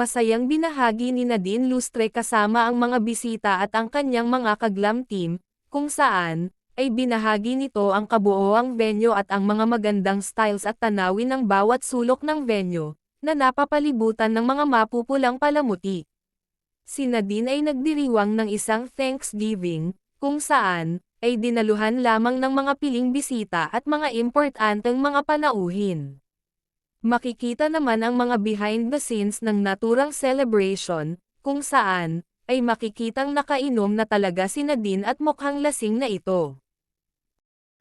masayang binahagi ni Nadine Lustre kasama ang mga bisita at ang kanyang mga kaglam team, kung saan, ay binahagi nito ang kabuoang venue at ang mga magandang styles at tanawin ng bawat sulok ng venue, na napapalibutan ng mga mapupulang palamuti. Si Nadine ay nagdiriwang ng isang Thanksgiving, kung saan, ay dinaluhan lamang ng mga piling bisita at mga importanteng mga panauhin. Makikita naman ang mga behind the scenes ng naturang celebration, kung saan, ay makikitang nakainom na talaga si Nadine at mukhang lasing na ito.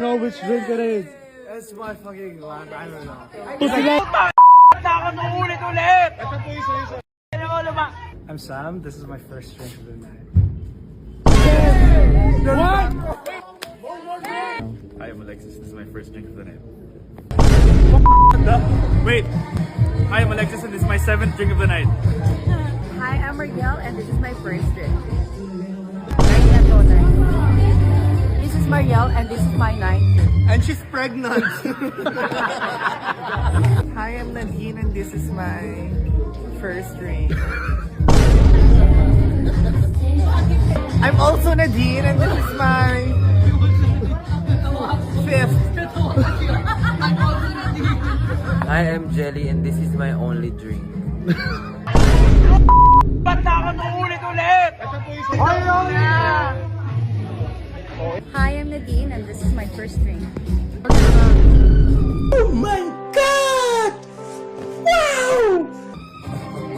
Know which drink it is. That's my fucking line. I don't know. I'm Sam. This is my first drink of the night. What? Hi, I'm Alexis. This is my first drink of the night. Wait. Hi, I'm Alexis, and this is my 7th drink of the night. Hi, I'm Miguel, and this is my first drink. This is Marielle, and this is my ninth drink. And she's pregnant. Hi, I'm Nadine and this is my first drink. I'm also Nadine and this is my fifth. I am Jelly and this is my only drink. Hi, I'm Nadine, and this is my first drink. Oh my God! Wow!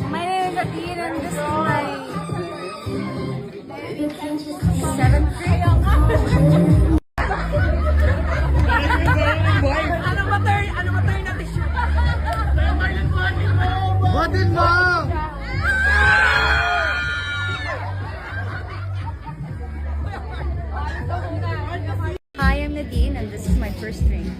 My name is Nadine, and this is my seventh drink. Batin mo! Hi, I'm Nadine, and this is my first drink.